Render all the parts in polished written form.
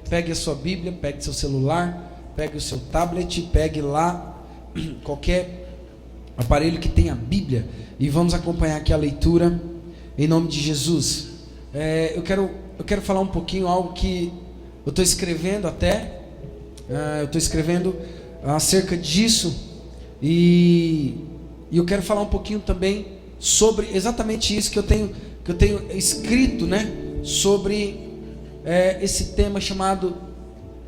pegue a sua Bíblia, pegue seu celular, pegue o seu tablet, pegue lá qualquer aparelho que tenha a Bíblia e vamos acompanhar aqui a leitura em nome de Jesus. Eu quero falar um pouquinho algo que eu estou escrevendo eu estou escrevendo acerca disso e eu quero falar um pouquinho também sobre exatamente isso que eu tenho escrito, né? Sobre esse tema chamado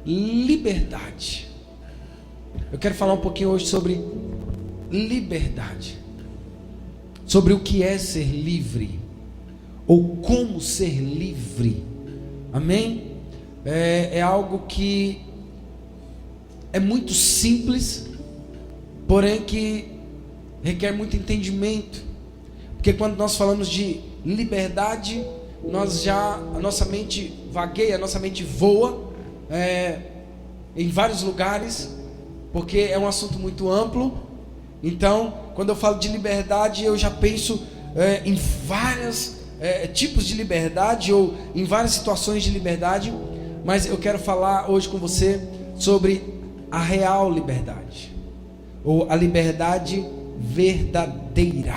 liberdade. Eu quero falar um pouquinho hoje sobre liberdade, sobre o que é ser livre, ou como ser livre, amém? É algo que é muito simples, porém que requer muito entendimento, porque quando nós falamos de liberdade, a nossa mente vagueia, a nossa mente voa em vários lugares, porque é um assunto muito amplo. Então, quando eu falo de liberdade, eu já penso em vários tipos de liberdade, ou em várias situações de liberdade, mas eu quero falar hoje com você sobre a real liberdade, ou a liberdade verdadeira,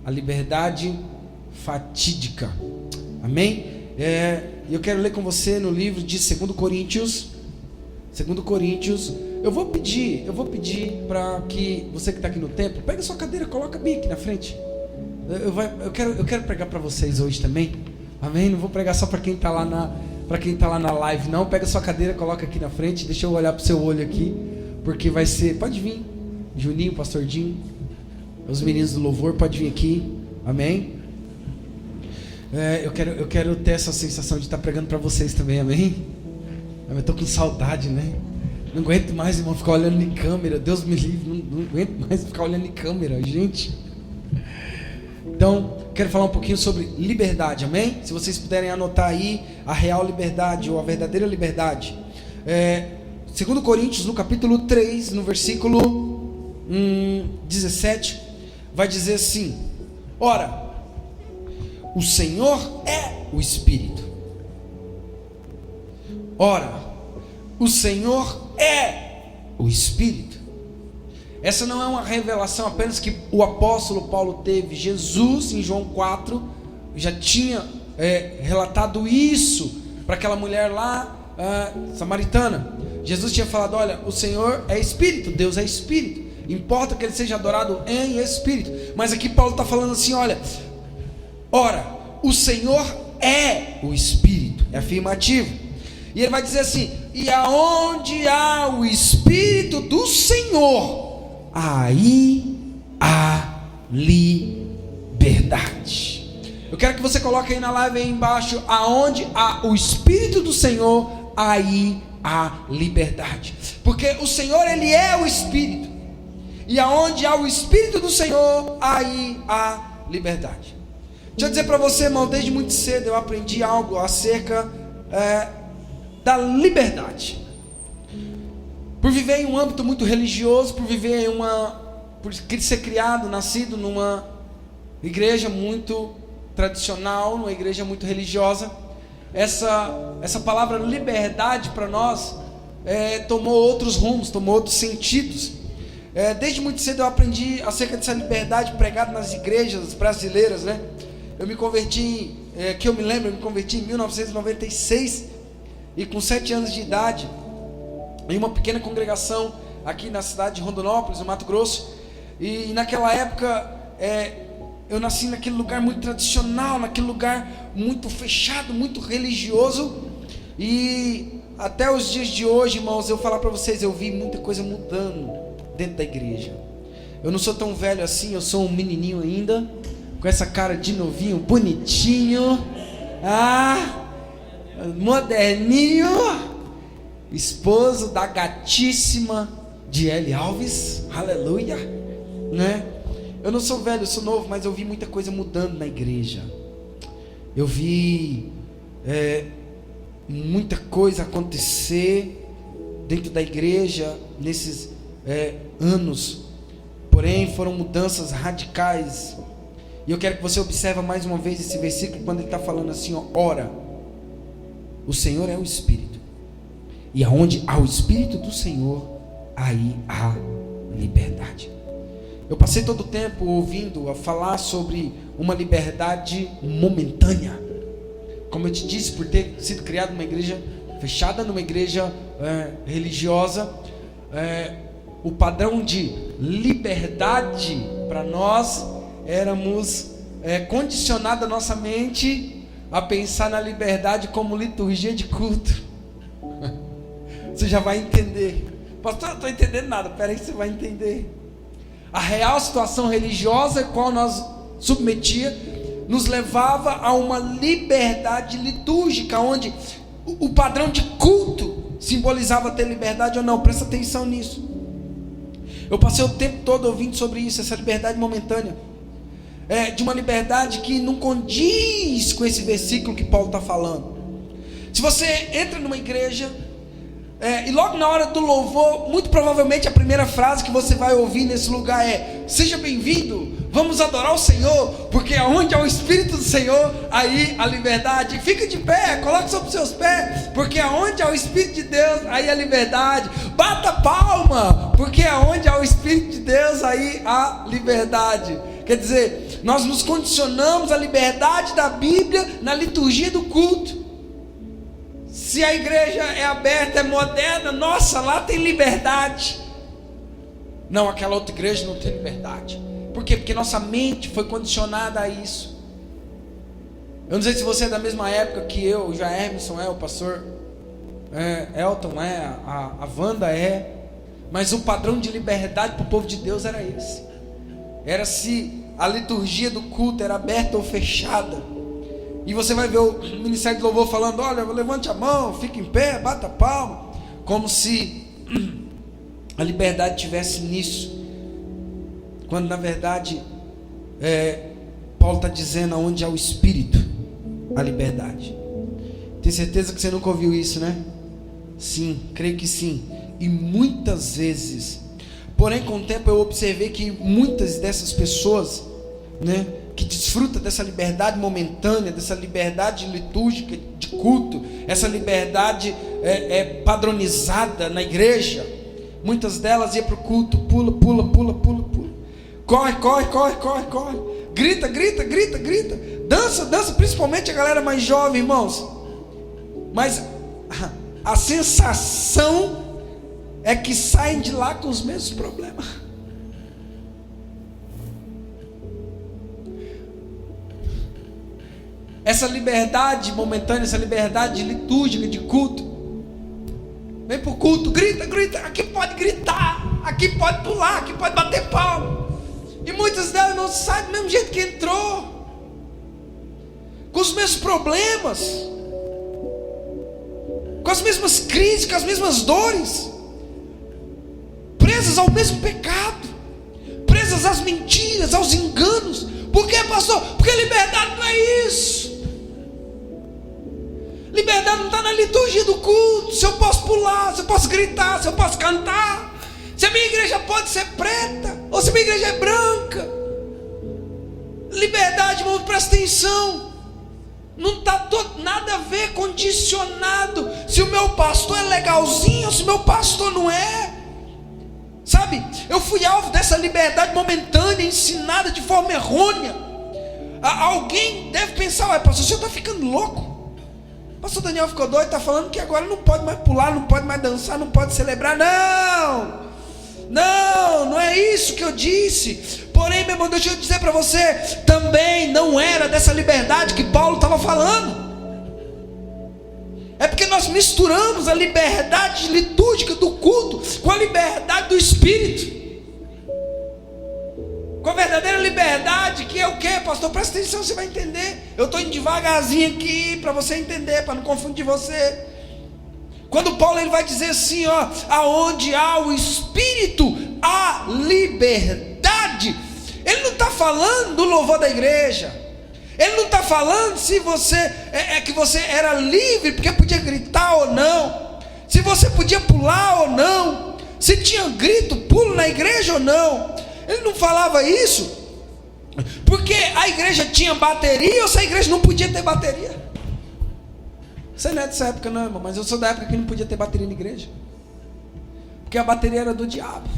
a liberdade fatídica, amém? Eu quero ler com você no livro de 2 Coríntios. Eu vou pedir para que você que está aqui no templo, pega a sua cadeira, coloca bem aqui na frente. Eu quero pregar para vocês hoje também, amém? Não vou pregar só para quem está lá na live, não. Pega a sua cadeira, coloca aqui na frente. Deixa eu olhar para o seu olho aqui, porque vai ser, pode vir, Juninho, Pastor Dinho, os meninos do louvor, pode vir aqui, amém? Eu quero ter essa sensação de estar pregando para vocês também, amém? Eu estou com saudade, né? Não aguento mais, irmão, ficar olhando em câmera. Deus me livre, não aguento mais ficar olhando em câmera, gente. Então, quero falar um pouquinho sobre liberdade, amém? Se vocês puderem anotar aí a real liberdade ou a verdadeira liberdade. 2 Coríntios, no capítulo 3, no versículo 17, vai dizer assim: ora, o Senhor é o Espírito. Ora, o Senhor é o Espírito. Essa não é uma revelação apenas que o apóstolo Paulo teve. Jesus, em João 4, já tinha relatado isso para aquela mulher lá, samaritana. Jesus tinha falado: olha, o Senhor é Espírito, Deus é Espírito, importa que Ele seja adorado em Espírito. Mas aqui Paulo está falando assim: olha, ora, o Senhor é o Espírito, é afirmativo. E ele vai dizer assim: e aonde há o Espírito do Senhor, aí há liberdade. Eu quero que você coloque aí na live aí embaixo: aonde há o Espírito do Senhor, aí há liberdade. Porque o Senhor, Ele é o Espírito, e aonde há o Espírito do Senhor, aí há liberdade. Deixa eu dizer para você, irmão, desde muito cedo eu aprendi algo acerca da liberdade. Por viver em um âmbito muito religioso, por ser criado, nascido numa igreja muito tradicional, numa igreja muito religiosa, essa palavra liberdade para nós tomou outros rumos, tomou outros sentidos. Desde muito cedo eu aprendi acerca dessa liberdade pregada nas igrejas brasileiras, né? Eu me converti, eu me converti em 1996, e com 7 anos de idade, em uma pequena congregação aqui na cidade de Rondonópolis, no Mato Grosso. E naquela época, eu nasci naquele lugar muito tradicional, naquele lugar muito fechado, muito religioso. E até os dias de hoje, irmãos, eu falar para vocês, eu vi muita coisa mudando dentro da igreja. Eu não sou tão velho assim, eu sou um menininho ainda, com essa cara de novinho, bonitinho, moderninho, esposo da gatíssima de Eli Alves, aleluia, né? Eu não sou velho, eu sou novo, mas eu vi muita coisa mudando na igreja. Eu vi muita coisa acontecer dentro da igreja nesses anos, porém foram mudanças radicais. E eu quero que você observe mais uma vez esse versículo, quando ele está falando assim, ó, ora, o Senhor é o Espírito. E aonde há o Espírito do Senhor, aí há liberdade. Eu passei todo o tempo ouvindo a falar sobre uma liberdade momentânea. Como eu te disse, por ter sido criado numa igreja fechada, numa igreja religiosa, o padrão de liberdade para nós, éramos condicionados a nossa mente a pensar na liberdade como liturgia de culto. Você já vai entender. Pastor, eu não estou entendendo nada. Espera aí que você vai entender. A real situação religiosa a qual nós submetia nos levava a uma liberdade litúrgica, onde o padrão de culto simbolizava ter liberdade ou não. Presta atenção nisso. Eu passei o tempo todo ouvindo sobre isso, essa liberdade momentânea, de uma liberdade que não condiz com esse versículo que Paulo está falando. Se você entra numa igreja, e logo na hora do louvor, muito provavelmente a primeira frase que você vai ouvir nesse lugar é: seja bem-vindo, vamos adorar o Senhor, porque aonde há o Espírito do Senhor, aí a liberdade. Fica de pé, coloque sobre os seus pés, porque aonde há o Espírito de Deus, aí a liberdade. Bata palma, porque aonde há o Espírito de Deus, aí há liberdade. Quer dizer, nós nos condicionamos à liberdade da Bíblia na liturgia do culto. Se a igreja é aberta, é moderna, nossa, lá tem liberdade. Não, aquela outra igreja não tem liberdade. Por quê? Porque nossa mente foi condicionada a isso. Eu não sei se você é da mesma época que eu, o Jairson o pastor Elton a Wanda mas o padrão de liberdade para o povo de Deus era esse. Era se a liturgia do culto era aberta ou fechada. E você vai ver o ministério de louvor falando: olha, levante a mão, fique em pé, bata a palma, como se a liberdade estivesse nisso, quando na verdade Paulo está dizendo: aonde há o Espírito, a liberdade. Tem certeza que você nunca ouviu isso, né? Sim, creio que sim. E muitas vezes, porém com o tempo eu observei que muitas dessas pessoas, que desfrutam dessa liberdade momentânea, dessa liberdade litúrgica de culto, essa liberdade padronizada na igreja, muitas delas iam para o culto, pula, corre, grita, dança, principalmente a galera mais jovem, irmãos. Mas a sensação é que saem de lá com os mesmos problemas. Essa liberdade momentânea, essa liberdade litúrgica de culto, vem para o culto, grita, aqui pode gritar, aqui pode pular, aqui pode bater palma, e muitas delas não saem do mesmo jeito que entrou, com os mesmos problemas, com as mesmas crises, com as mesmas dores, presas ao mesmo pecado, presas às mentiras, aos enganos. Por quê, pastor? Porque liberdade não é isso. Liberdade não está na liturgia do culto. Se eu posso pular, se eu posso gritar, se eu posso cantar, se a minha igreja pode ser preta, ou se a minha igreja é branca. Liberdade, irmão, presta atenção, não está nada a ver condicionado se o meu pastor é legalzinho ou se o meu pastor não é. Sabe, eu fui alvo dessa liberdade momentânea, ensinada de forma errônea. Alguém deve pensar: ué, pastor, o senhor está ficando louco? Pastor Daniel ficou doido, está falando que agora não pode mais pular, não pode mais dançar, não pode celebrar. Não é isso que eu disse. Porém, meu irmão, deixa eu dizer para você, também não era dessa liberdade que Paulo estava falando. É porque nós misturamos a liberdade litúrgica do culto com a liberdade do Espírito, com a verdadeira liberdade, que é o que, pastor? Presta atenção, você vai entender. Eu estou indo devagarzinho aqui para você entender, para não confundir você. Quando Paulo ele vai dizer assim, aonde há o Espírito, há liberdade. Ele não está falando do louvor da igreja. Ele não está falando se você que você era livre porque podia gritar ou não, se você podia pular ou não, se tinha grito, pulo na igreja ou não. Ele não falava isso porque a igreja tinha bateria ou se a igreja não podia ter bateria. Você não é dessa época não, irmão, mas eu sou da época que não podia ter bateria na igreja, porque a bateria era do diabo.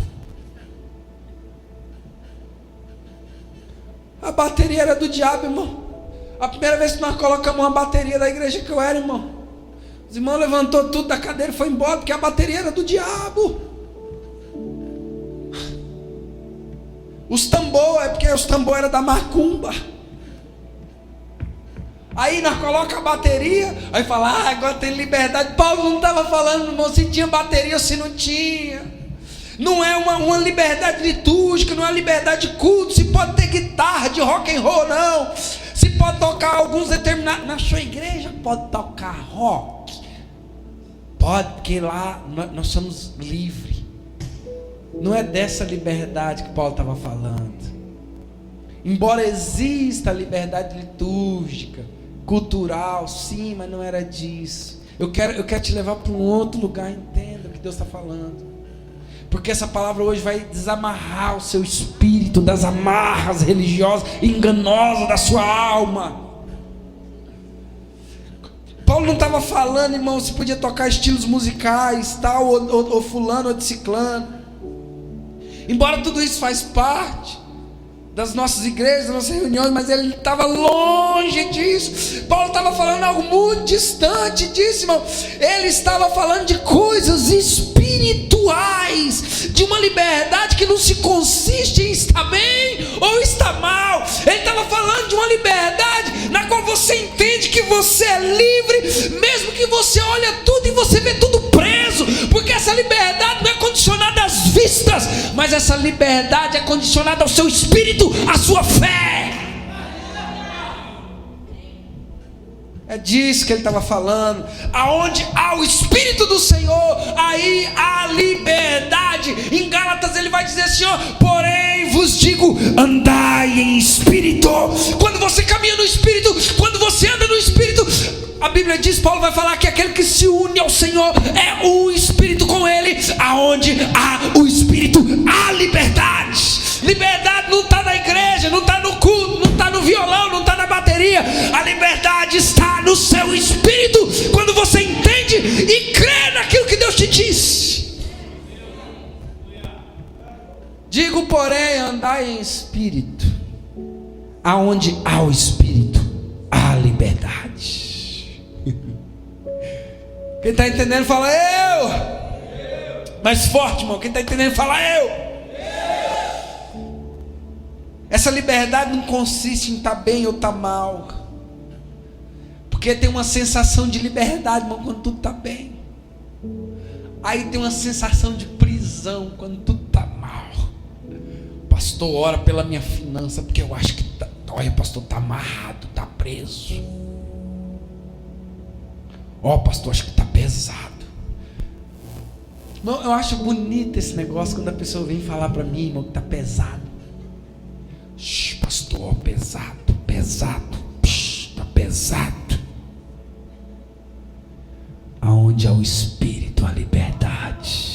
A bateria era do diabo, irmão. A primeira vez que nós colocamos uma bateria da igreja que eu era, irmão, os irmãos levantou tudo da cadeira e foi embora, porque a bateria era do diabo. Os tambor, é porque os tambor era da macumba. Aí nós colocamos a bateria, aí fala, agora tem liberdade. Paulo não estava falando, irmão, se tinha bateria ou se não tinha. Não é uma liberdade litúrgica, não é uma liberdade de culto. Se pode ter guitarra de rock and roll, não. Se pode tocar alguns determinados. Na sua igreja pode tocar rock. Pode, porque lá nós somos livres. Não é dessa liberdade que Paulo estava falando. Embora exista a liberdade litúrgica, cultural, sim, mas não era disso. Eu quero te levar para um outro lugar. Entenda o que Deus está falando, porque essa palavra hoje vai desamarrar o seu espírito das amarras religiosas enganosas da sua alma. Paulo não estava falando, irmão, se podia tocar estilos musicais, tal, ou fulano ou de ciclano. Embora tudo isso faz parte das nossas igrejas, das nossas reuniões, mas ele estava longe disso. Paulo estava falando algo muito distante disso, irmão. Ele estava falando de coisas espirituais, de uma liberdade que não se consiste em estar bem ou estar mal. Ele estava falando de uma liberdade na qual você entende que você é livre, mesmo que você olha tudo e você vê tudo preso, porque essa liberdade não é condicionada às vistas, mas essa liberdade é condicionada ao seu espírito, à sua fé. É disso que ele estava falando. Aonde há o Espírito do Senhor, aí há liberdade. Em Gálatas ele vai dizer assim, ó, porém vos digo, andai em Espírito. Quando você caminha no Espírito, quando você anda no Espírito, a Bíblia diz, Paulo vai falar que aquele que se une ao Senhor é um Espírito com Ele. Aonde há o Espírito, há liberdade. Liberdade não está na igreja, não está no culto, não está no violão, não está na bateria. A liberdade está no seu espírito, quando você entende e crê naquilo que Deus te disse. Digo, porém, andai em espírito. Aonde há o espírito, há liberdade. Quem está entendendo fala eu. Mais forte, irmão. Quem está entendendo fala eu. Essa liberdade não consiste em estar bem ou estar mal, porque tem uma sensação de liberdade, irmão, quando tudo está bem. Aí tem uma sensação de prisão quando tudo está mal. Pastor, ora pela minha finança, porque eu acho que olha, pastor, está amarrado, está preso. Ó, pastor, acho que está pesado. Irmão, eu acho bonito esse negócio quando a pessoa vem falar para mim, irmão, que está pesado. Pastor, pesado, está pesado. Aonde há o Espírito, a liberdade.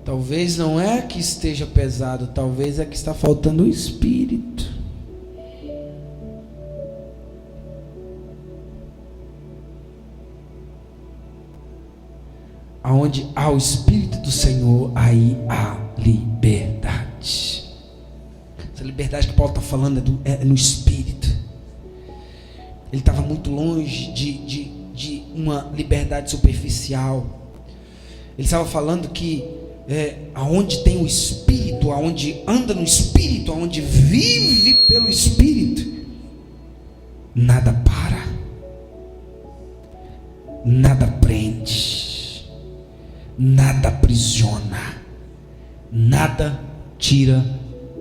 Talvez não é que esteja pesado, talvez é que está faltando o Espírito. Aonde há o Espírito do Senhor, aí há liberdade. Essa liberdade que Paulo está falando é no Espírito. Ele estava muito longe de uma liberdade superficial. Ele estava falando que aonde tem o Espírito, aonde anda no Espírito, aonde vive pelo Espírito, nada para, nada prende, nada aprisiona, nada tira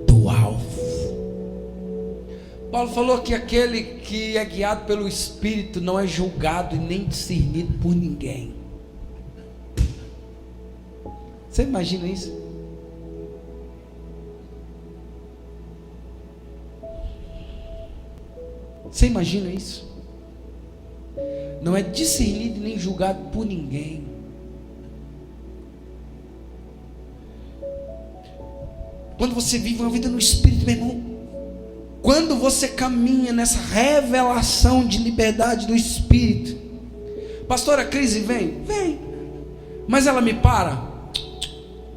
do alvo. Paulo falou que aquele que é guiado pelo Espírito não é julgado e nem discernido por ninguém. Você imagina isso? Você imagina isso? Não é discernido nem julgado por ninguém. Quando você vive uma vida no Espírito, meu irmão, quando você caminha nessa revelação de liberdade do Espírito, pastor, a crise vem, mas ela me para.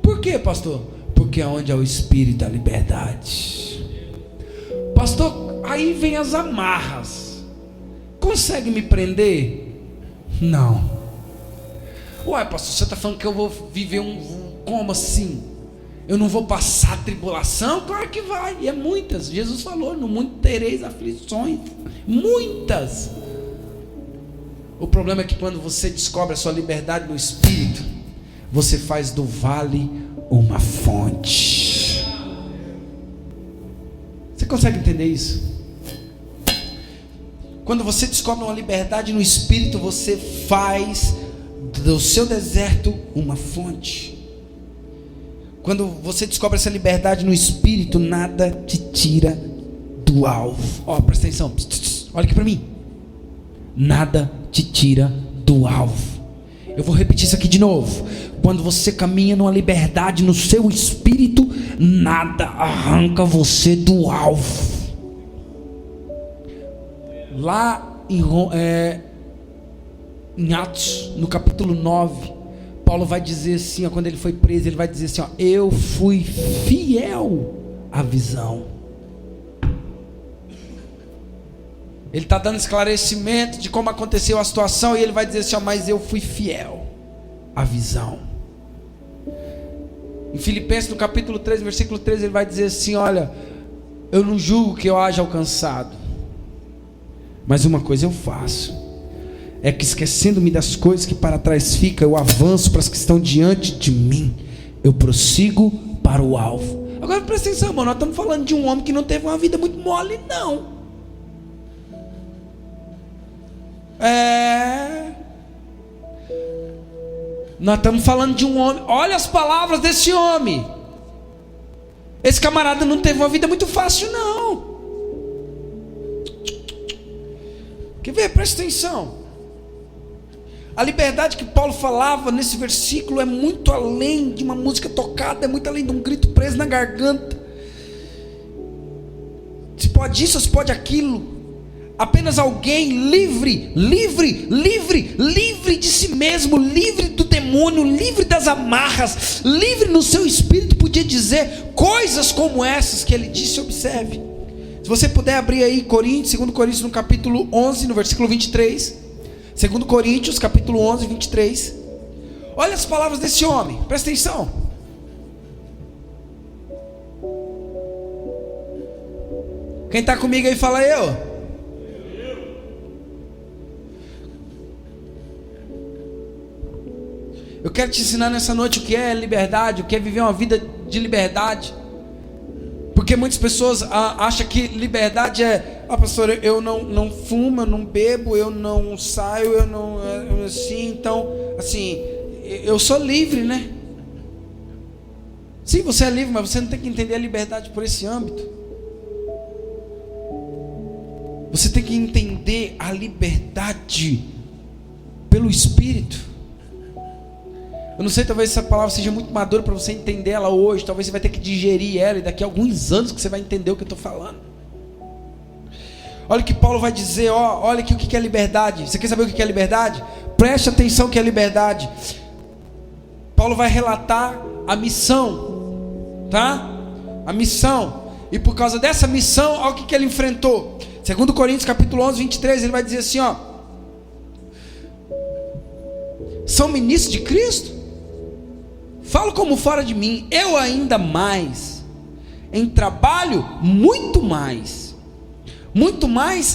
Por quê, pastor? Porque onde é o Espírito a liberdade. Pastor, aí vem as amarras. Consegue me prender? Não. Uai, pastor, você está falando que eu vou viver como assim? Eu não vou passar tribulação? Claro que vai, e é muitas. Jesus falou, no mundo tereis aflições. Muitas. O problema é que quando você descobre a sua liberdade no Espírito, você faz do vale uma fonte. Você consegue entender isso? Quando você descobre uma liberdade no Espírito, você faz do seu deserto uma fonte. Quando você descobre essa liberdade no Espírito, nada te tira do alvo. Ó, presta atenção, olha aqui para mim. Nada te tira do alvo. Eu vou repetir isso aqui de novo. Quando você caminha numa liberdade no seu espírito, nada arranca você do alvo. Lá em Atos, no capítulo 9, Paulo vai dizer assim, ó, quando ele foi preso, ele vai dizer assim, ó, eu fui fiel à visão. Ele está dando esclarecimento de como aconteceu a situação, e ele vai dizer assim, ó, mas eu fui fiel à visão. Em Filipenses, no capítulo 3, versículo 13, ele vai dizer assim, olha, eu não julgo que eu haja alcançado, mas uma coisa eu faço, é que esquecendo-me das coisas que para trás ficam, eu avanço para as que estão diante de mim, eu prossigo para o alvo. Agora presta atenção, irmão, nós estamos falando de um homem que não teve uma vida muito mole, não. Nós estamos falando de um homem. Olha as palavras desse homem. Esse camarada não teve uma vida muito fácil, não. Quer ver? Presta atenção. A liberdade que Paulo falava nesse versículo é muito além de uma música tocada, é muito além de um grito preso na garganta. Se pode isso, se pode aquilo. Apenas alguém livre de si mesmo, livre do demônio, livre das amarras, livre no seu espírito, podia dizer coisas como essas que ele disse. Observe, se você puder abrir aí Coríntios, 2 Coríntios no capítulo 11, no versículo 23, 2 Coríntios capítulo 11, 23, olha as palavras desse homem, presta atenção. Quem está comigo aí fala eu. Eu quero te ensinar nessa noite o que é liberdade, o que é viver uma vida de liberdade. Porque muitas pessoas acham que liberdade é, pastor, eu não fumo, eu não bebo, eu não saio, eu não assim, então, assim, eu sou livre, né? Sim, você é livre, mas você não tem que entender a liberdade por esse âmbito. Você tem que entender a liberdade pelo Espírito. Eu não sei, talvez essa palavra seja muito madura para você entender ela hoje. Talvez você vai ter que digerir ela, e daqui a alguns anos que você vai entender o que eu estou falando. Olha o que Paulo vai dizer, olha aqui o que é liberdade. Você quer saber o que é liberdade? Preste atenção o que é liberdade. Paulo vai relatar a missão, tá? A missão. E por causa dessa missão, olha o que ele enfrentou. 2 Coríntios capítulo 11, 23, ele vai dizer assim, ó: são ministros de Cristo? Falo como fora de mim, eu ainda mais, em trabalho muito mais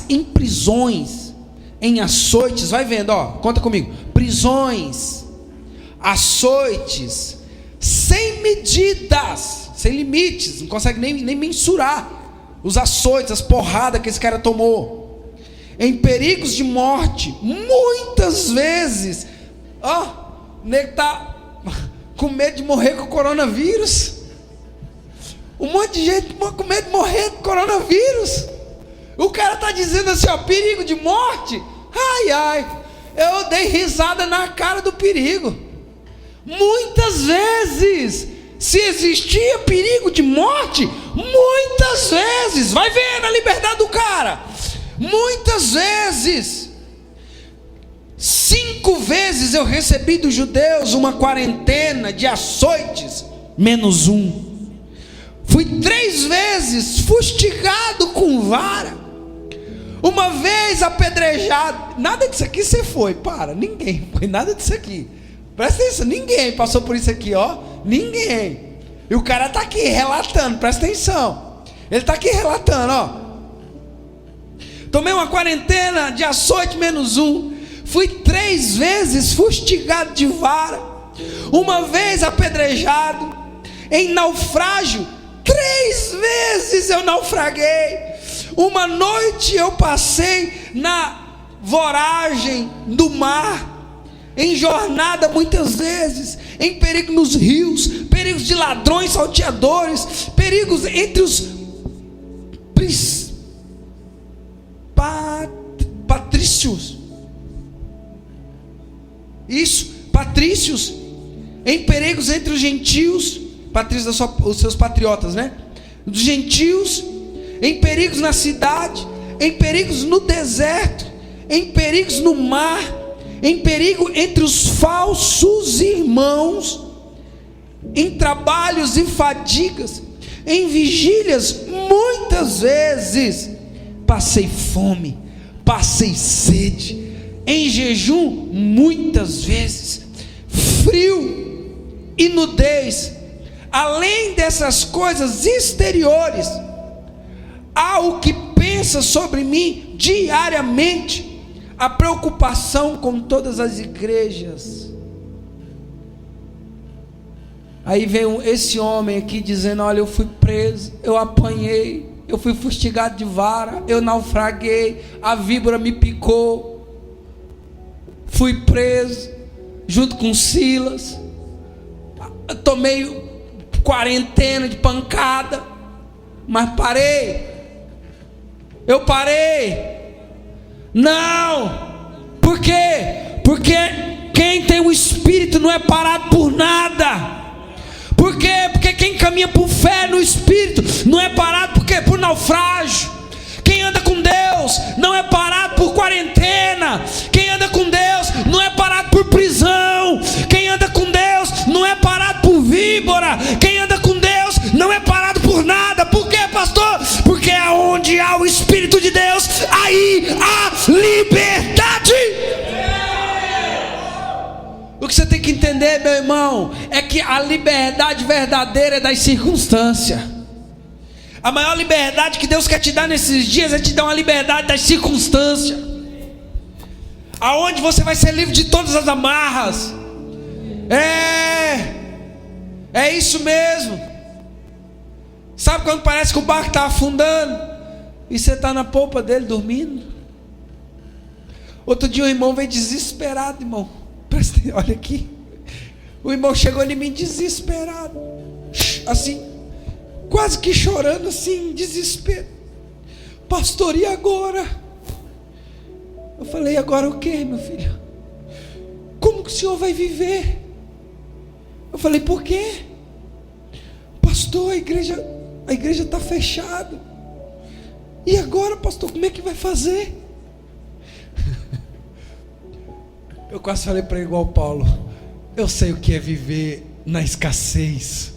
em prisões, em açoites, vai vendo, conta comigo, prisões, açoites, sem medidas, sem limites, não consegue nem mensurar os açoites, as porradas que esse cara tomou, em perigos de morte, muitas vezes, o nego está com medo de morrer com o coronavírus. Um monte de gente com medo de morrer com o coronavírus. O cara está dizendo assim, perigo de morte. Eu dei risada na cara do perigo. Muitas vezes, se existia perigo de morte, muitas vezes, vai ver na liberdade do cara, muitas vezes, 5 vezes eu recebi dos judeus uma quarentena de açoites, menos 1. Fui 3 vezes fustigado com vara, uma vez apedrejado. Nada disso aqui você foi, ninguém foi, nada disso aqui. Presta atenção, ninguém passou por isso aqui, ó, ninguém. E o cara está aqui relatando, presta atenção. Ele está aqui relatando, ó. Tomei uma quarentena de açoite menos 1. Fui 3 vezes fustigado de vara, uma vez apedrejado, em naufrágio, 3 vezes eu naufraguei. Uma noite eu passei na voragem do mar, em jornada muitas vezes, em perigo nos rios, perigos de ladrões, salteadores, perigos entre os patrícios. Isso, patrícios, em perigos entre os gentios, patrícios os seus patriotas, né? Dos gentios, em perigos na cidade, em perigos no deserto, em perigos no mar, em perigo entre os falsos irmãos, em trabalhos e fadigas, em vigílias, muitas vezes passei fome, passei sede, em jejum muitas vezes, frio e nudez. Além dessas coisas exteriores, há o que pensa sobre mim diariamente, a preocupação com todas as igrejas. Aí vem esse homem aqui dizendo: olha, eu fui preso, eu apanhei, eu fui fustigado de vara, eu naufraguei, a víbora me picou, fui preso junto com Silas, tomei quarentena de pancada, mas eu parei. Não, por quê? Porque quem tem o Espírito não é parado por nada. Por quê? Porque quem caminha por fé no Espírito não é parado por naufrágio. Quem anda com Deus não é parado por quarentena. Quem anda com Deus não é parado por prisão. Quem anda com Deus não é parado por víbora. Quem anda com Deus não é parado por nada. Por quê, pastor? Porque aonde há o Espírito de Deus, aí há liberdade. O que você tem que entender, meu irmão, é que a liberdade verdadeira é das circunstâncias. A maior liberdade que Deus quer te dar nesses dias é te dar uma liberdade das circunstâncias, aonde você vai ser livre de todas as amarras. É isso mesmo. Sabe quando parece que o barco está afundando e você está na polpa dele dormindo? Outro dia um irmão veio desesperado, irmão. Olha aqui, o irmão chegou em mim desesperado, assim, quase que chorando, assim, desespero. Pastor, e agora? Eu falei: agora o que, meu filho? Como que o senhor vai viver? Eu falei: por quê? Pastor, a igreja está fechada. E agora, pastor, como é que vai fazer? Eu quase falei para ele igual Paulo: eu sei o que é viver na escassez,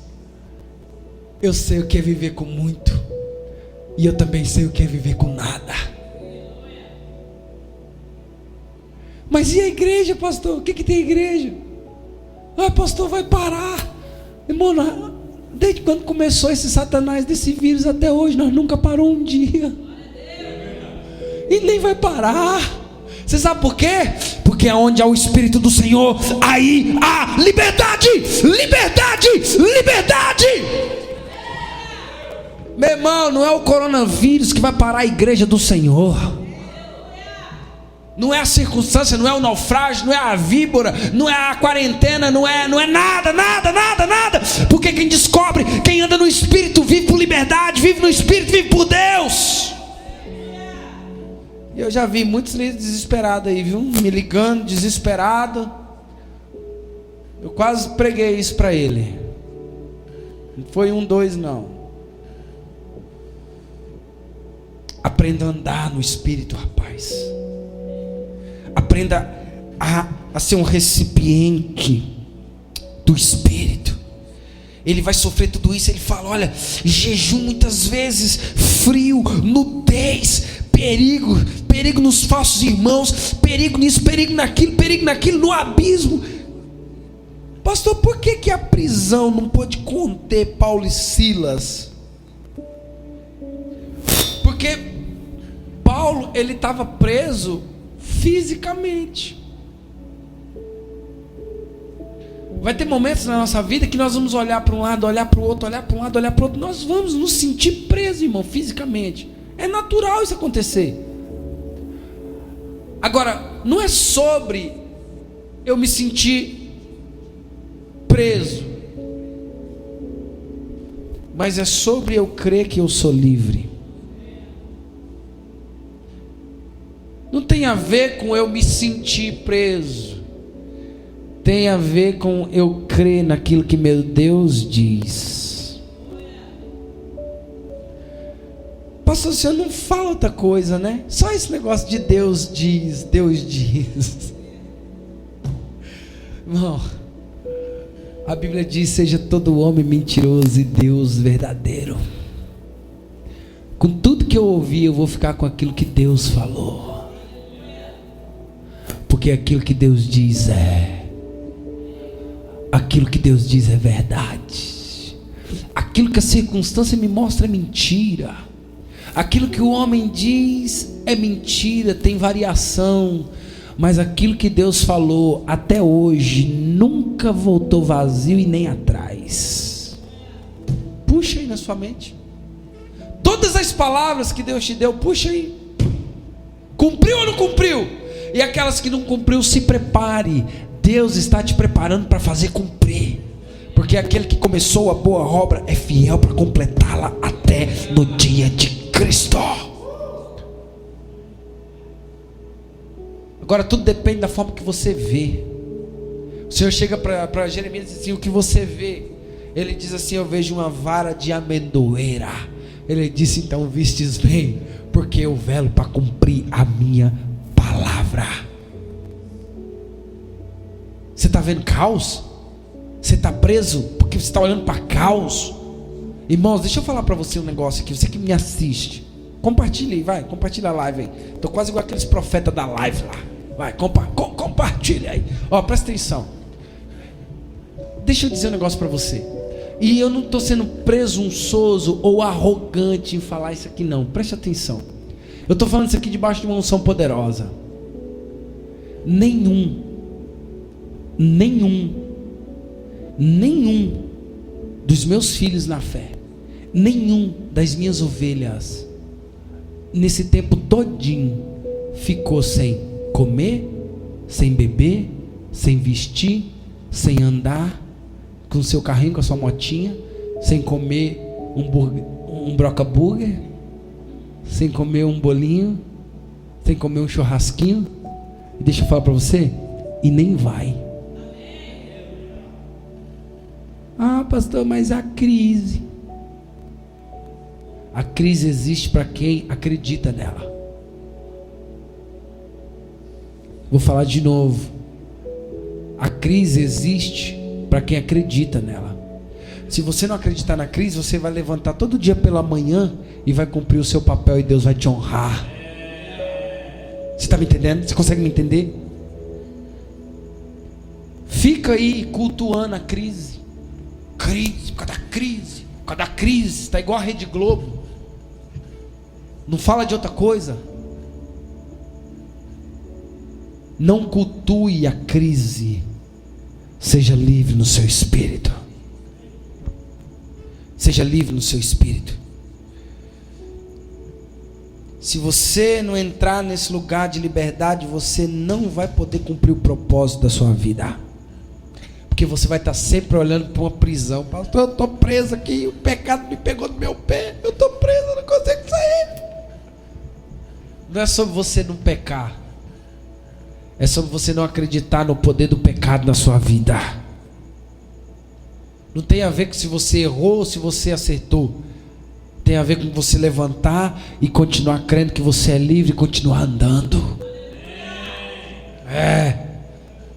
eu sei o que é viver com muito, e eu também sei o que é viver com nada. Mas e a igreja, pastor? O que tem igreja? Pastor, vai parar. Irmão, desde quando começou esse satanás desse vírus até hoje, nós nunca parou um dia, e nem vai parar. Você sabe por quê? Porque onde há o Espírito do Senhor, aí há liberdade, liberdade, liberdade. Meu irmão, não é o coronavírus que vai parar a igreja do Senhor. Não é a circunstância, não é o naufrágio, não é a víbora, não é a quarentena, não é nada. Porque quem descobre, quem anda no Espírito, vive por liberdade, vive no Espírito, vive por Deus. Eu já vi muitos líderes desesperados aí, viu? Me ligando, desesperado. Eu quase preguei isso para ele. Não foi 1, 2, não. Aprenda a andar no Espírito, rapaz. Aprenda a ser um recipiente do Espírito. Ele vai sofrer tudo isso. Ele fala: olha, jejum muitas vezes, frio, nudez, perigo nos falsos irmãos, perigo nisso, perigo naquilo, no abismo. Pastor, por que a prisão não pôde conter Paulo e Silas? Porque Paulo, ele estava preso fisicamente. Vai ter momentos na nossa vida que nós vamos olhar para um lado, olhar para o outro, olhar para um lado, olhar para o outro. Nós vamos nos sentir presos, irmão, fisicamente. É natural isso acontecer. Agora, não é sobre eu me sentir preso, mas é sobre eu crer que eu sou livre. Não tem a ver com eu me sentir preso, tem a ver com eu crer naquilo que meu Deus diz. Pastor, o senhor não fala outra coisa, né? Só esse negócio de Deus diz, Deus diz. Irmão, a Bíblia diz: seja todo homem mentiroso e Deus verdadeiro. Com tudo que eu ouvi, eu vou ficar com aquilo que Deus falou. Porque aquilo que Deus diz aquilo que Deus diz é verdade. Aquilo que a circunstância me mostra é mentira. Aquilo que o homem diz é mentira, tem variação. Mas aquilo que Deus falou até hoje nunca voltou vazio e nem atrás. Puxa aí na sua mente. Todas as palavras que Deus te deu, puxa aí. Cumpriu ou não cumpriu? E aquelas que não cumpriu, se prepare. Deus está te preparando para fazer cumprir. Porque aquele que começou a boa obra é fiel para completá-la até no dia de Cristo. Agora tudo depende da forma que você vê. O Senhor chega para Jeremias e diz assim: o que você vê? Ele diz assim: eu vejo uma vara de amendoeira. Ele disse: então vistes bem, porque eu velo para cumprir a minha palavra. Você está vendo caos? Você está preso porque você está olhando para caos? Irmãos, deixa eu falar para você um negócio aqui. Você que me assiste, compartilha aí, vai, compartilha a live aí. Estou quase igual aqueles profetas da live lá. Vai, compartilha aí. Ó, presta atenção. Deixa eu dizer um negócio para você. E eu não estou sendo presunçoso ou arrogante em falar isso aqui, não. Preste atenção. Eu estou falando isso aqui debaixo de uma unção poderosa. Nenhum dos meus filhos na fé, nenhum das minhas ovelhas, nesse tempo todinho, ficou sem comer, sem beber, sem vestir, sem andar, com o seu carrinho, com a sua motinha, sem comer um broca burger, sem comer um bolinho, sem comer um churrasquinho. E deixa eu falar para você, e nem vai. Ah, pastor, mas a crise existe para quem acredita nela. Vou falar de novo. A crise existe para quem acredita nela. Se você não acreditar na crise, você vai levantar todo dia pela manhã e vai cumprir o seu papel e Deus vai te honrar. Você está me entendendo? Você consegue me entender? Fica aí cultuando a crise. Crise, por causa da crise, está igual a Rede Globo. Não fala de outra coisa. Não cultue a crise. Seja livre no seu espírito. Seja livre no seu espírito. Se você não entrar nesse lugar de liberdade, você não vai poder cumprir o propósito da sua vida. Porque você vai estar sempre olhando para uma prisão. Pastor, eu estou preso aqui, o pecado me pegou no meu pé, eu estou preso, eu não consigo sair. Não é sobre você não pecar, é sobre você não acreditar no poder do pecado na sua vida. Não tem a ver com se você errou ou se você acertou. Tem a ver com você levantar e continuar crendo que você é livre e continuar andando.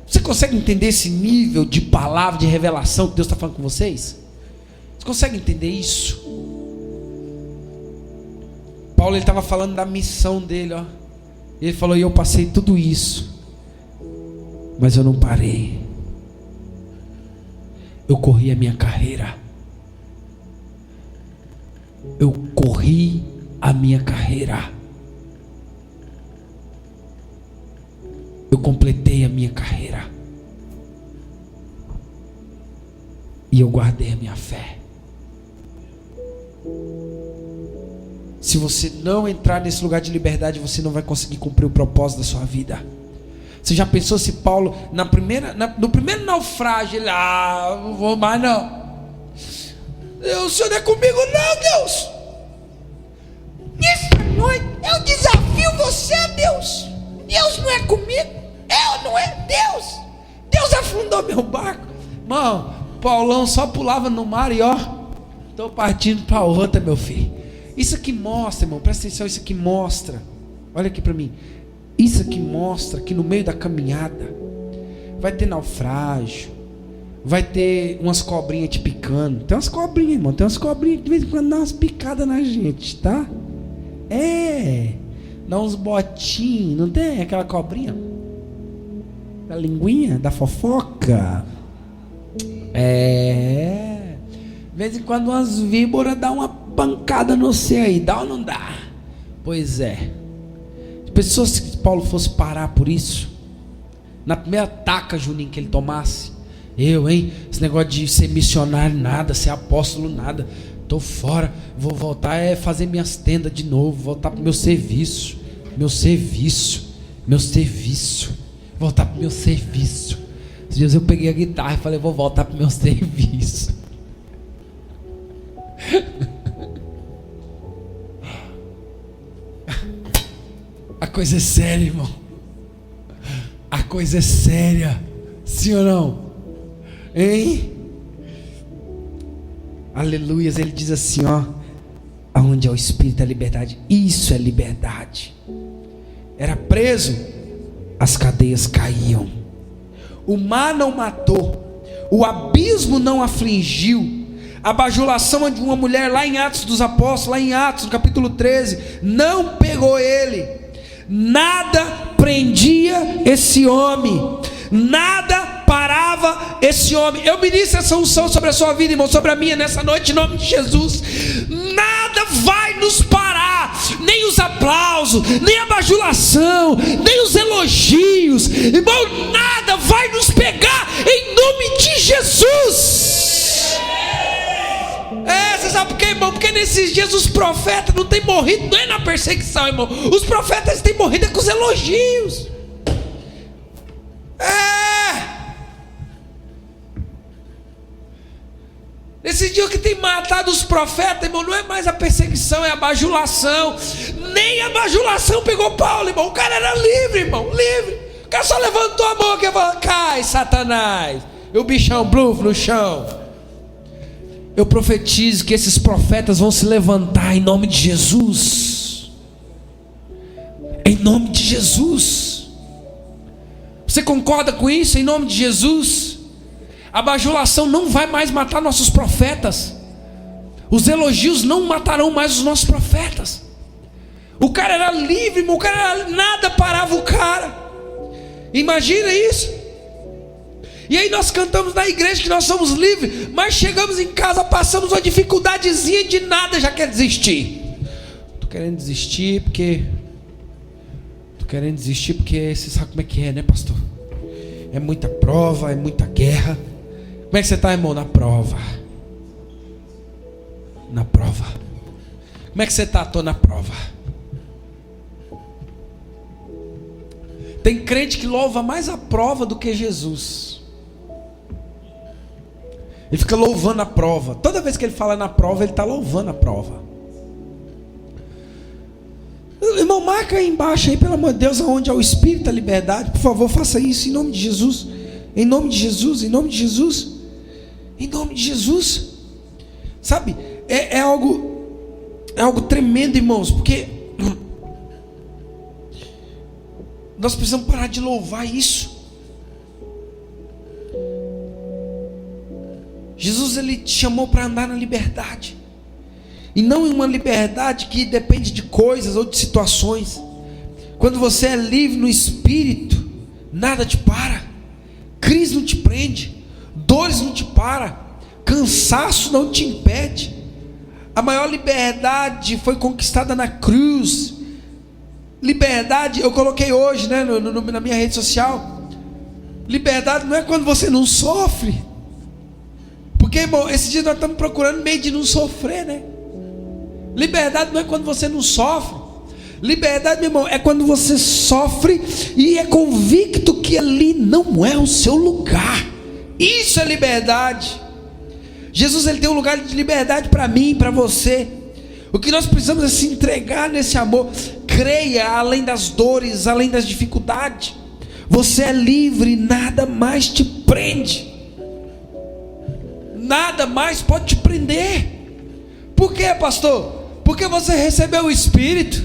Você consegue entender esse nível de palavra, de revelação que Deus está falando com vocês? Você consegue entender isso? Paulo estava falando da missão dele, ó. E ele falou: e eu passei tudo isso, mas eu não parei. Eu corri a minha carreira. Eu corri a minha carreira. Eu completei a minha carreira. E eu guardei a minha fé. Se você não entrar nesse lugar de liberdade, você não vai conseguir cumprir o propósito da sua vida. Você já pensou se Paulo, no primeiro naufrágio, ele, não vou mais não. O Senhor não é comigo não, Deus. Nessa noite eu desafio você a Deus. Deus não é comigo. Eu não é Deus. Deus afundou meu barco. Irmão, Paulão só pulava no mar e ó, estou partindo para outra, meu filho. Isso aqui mostra, irmão, presta atenção, isso aqui mostra. Olha aqui para mim. Isso aqui mostra que no meio da caminhada vai ter naufrágio, vai ter umas cobrinhas te picando. Tem umas cobrinhas, irmão, tem umas cobrinhas que de vez em quando dá umas picadas na gente, tá? Dá uns botinhos, não tem aquela cobrinha? Da linguinha, da fofoca. De vez em quando umas víboras dão uma pancada no céu aí, dá ou não dá? Pois é. Pessoas, se Paulo fosse parar por isso, na primeira taca, Juninho, que ele tomasse, esse negócio de ser missionário nada, ser apóstolo nada, tô fora, vou voltar fazer minhas tendas de novo, voltar pro meu serviço, voltar pro meu serviço. Esses dias eu peguei a guitarra e falei: vou voltar pro meu serviço. A coisa é séria, irmão. A coisa é séria. Sim ou não? Hein? Aleluias. Ele diz assim, ó: aonde é o Espírito da liberdade. Isso é liberdade. Era preso, as cadeias caíam. O mar não matou, o abismo não afligiu. A bajulação de uma mulher lá em Atos dos Apóstolos, lá em Atos, no capítulo 13, não pegou ele. Nada prendia esse homem, nada parava esse homem. Eu ministro essa unção sobre a sua vida, irmão, sobre a minha nessa noite, em nome de Jesus. Nada vai nos parar, nem os aplausos, nem a bajulação, nem os elogios, irmão, nada vai nos pegar em nome de Jesus. Você sabe por quê, irmão? Porque nesses dias os profetas não têm morrido, não é na perseguição, irmão. Os profetas têm morrido com os elogios. Nesses dias que tem matado os profetas, irmão, não é mais a perseguição, é a bajulação. Nem a bajulação pegou Paulo, irmão. O cara era livre, irmão, livre. O cara só levantou a mão e falou: cai, Satanás. E o bichão bluf no chão. Eu profetizo que esses profetas vão se levantar em nome de Jesus. Em nome de Jesus. Você concorda com isso? Em nome de Jesus. A bajulação não vai mais matar nossos profetas. Os elogios não matarão mais os nossos profetas. O cara era livre, irmão. O cara era, nada parava o cara. Imagina isso. E aí nós cantamos na igreja que nós somos livres, mas chegamos em casa, passamos uma dificuldadezinha de nada, já quer desistir. Tô querendo desistir porque você sabe como é que é, né, pastor? É muita prova, é muita guerra. Como é que você está, irmão? Na prova. Na prova. Como é que você está? Estou na prova. Tem crente que louva mais a prova do que Jesus. Ele fica louvando a prova. Toda vez que ele fala na prova, ele está louvando a prova. Irmão, marca aí embaixo aí, pelo amor de Deus, aonde é o Espírito da liberdade. Por favor, faça isso em nome de Jesus. Em nome de Jesus, em nome de Jesus. Em nome de Jesus. Sabe, é algo tremendo, irmãos, porque nós precisamos parar de louvar isso. Jesus, ele te chamou para andar na liberdade, e não em uma liberdade que depende de coisas ou de situações. Quando você é livre no Espírito, nada te para, crise não te prende, dores não te para, cansaço não te impede. A maior liberdade foi conquistada na cruz. Liberdade, eu coloquei hoje, né, na minha rede social. Liberdade não é quando você não sofre, porque, irmão, esse dia nós estamos procurando meio de não sofrer, né? Liberdade não é quando você não sofre. Liberdade, meu irmão, é quando você sofre e é convicto que ali não é o seu lugar. Isso é liberdade. Jesus, ele tem um lugar de liberdade para mim e para você. O que nós precisamos é se entregar nesse amor. Creia, além das dores, além das dificuldades, você é livre, nada mais te prende, nada mais pode te prender. Por quê, pastor? Porque você recebeu o Espírito,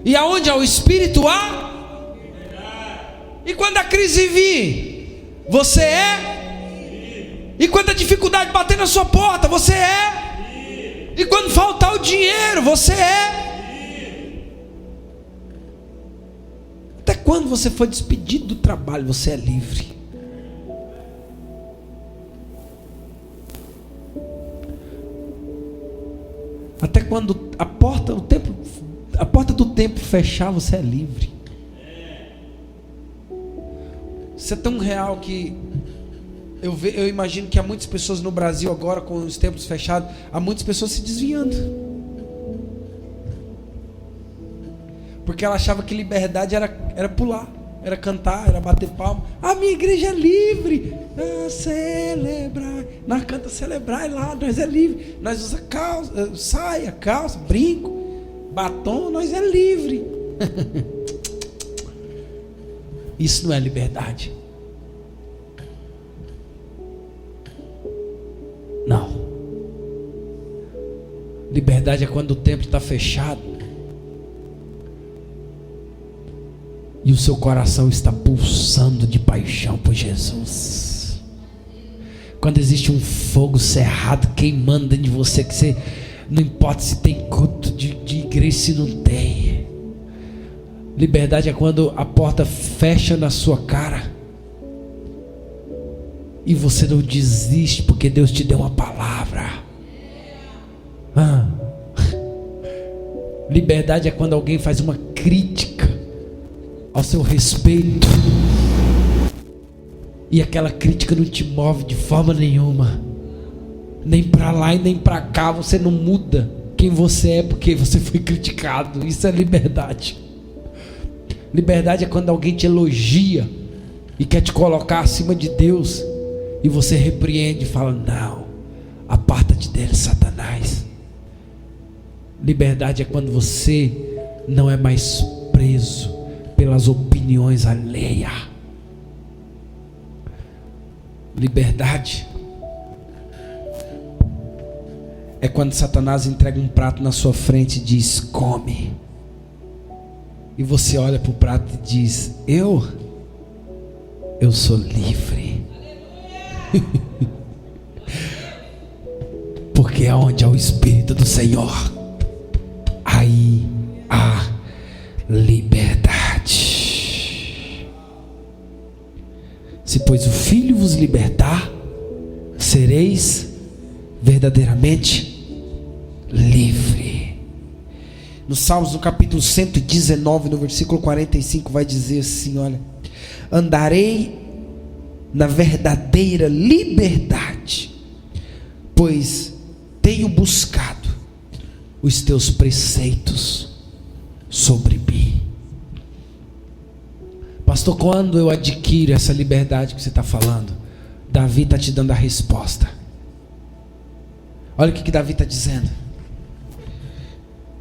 e aonde há o Espírito há. E quando a crise vir, você é. E quando a dificuldade bater na sua porta, você é. E quando faltar o dinheiro, você é. Até quando você for despedido do trabalho, você é livre. Até quando a porta do tempo fechar, você é livre. Isso é tão real que eu imagino que há muitas pessoas no Brasil agora, com os tempos fechados, há muitas pessoas se desviando, porque ela achava que liberdade era pular, era cantar, era bater palma. A minha igreja é livre, celebrar. Nós canta celebrar, e lá nós é livre. Nós usa calça, saia, calça, brinco, batom, nós é livre. Isso não é liberdade. Não. Liberdade é quando o templo está fechado e o seu coração está pulsando de paixão por Jesus. Quando existe um fogo cerrado queimando dentro de você, que você, não importa se tem culto de igreja, se não tem. Liberdade é quando a porta fecha na sua cara e você não desiste, porque Deus te deu uma palavra. Liberdade é quando alguém faz uma crítica ao seu respeito e aquela crítica não te move de forma nenhuma, nem para lá e nem para cá. Você não muda quem você é porque você foi criticado. Isso é liberdade. Liberdade é quando alguém te elogia e quer te colocar acima de Deus, e você repreende e fala: não, aparta-te dele, Satanás. Liberdade é quando você não é mais preso pelas opiniões alheias. Liberdade é quando Satanás entrega um prato na sua frente e diz: come. E você olha para o prato e diz: eu sou livre. Porque aonde há o Espírito do Senhor, aí há liberdade. Se pois o Filho vos libertar, sereis verdadeiramente livre. No Salmos, no capítulo 119, no versículo 45, vai dizer assim: olha, andarei na verdadeira liberdade, pois tenho buscado os teus preceitos sobre mim. Pastor, quando eu adquiro essa liberdade que você está falando? Davi está te dando a resposta. Olha o que Davi está dizendo: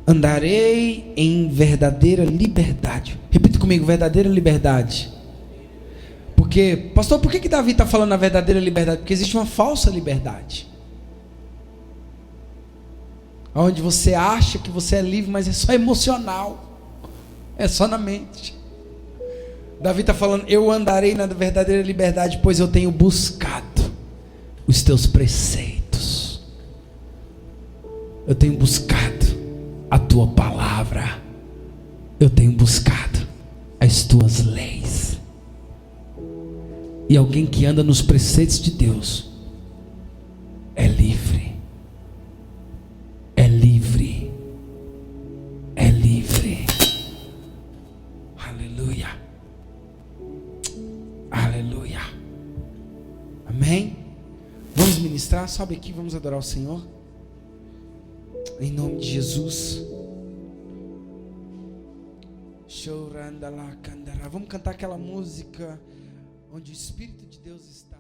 andarei em verdadeira liberdade. Repita comigo: verdadeira liberdade. Porque Porque, pastor, por que Davi está falando a verdadeira liberdade? Porque existe uma falsa liberdade, onde você acha que você é livre, mas é só emocional, é só na mente. Davi está falando: eu andarei na verdadeira liberdade, pois eu tenho buscado os teus preceitos, eu tenho buscado a tua palavra, eu tenho buscado as tuas leis. E alguém que anda nos preceitos de Deus é livre, é livre, é livre. Aleluia, aleluia, amém. Vamos ministrar, sobe aqui, vamos adorar o Senhor, em nome de Jesus. Vamos cantar aquela música onde o Espírito de Deus está.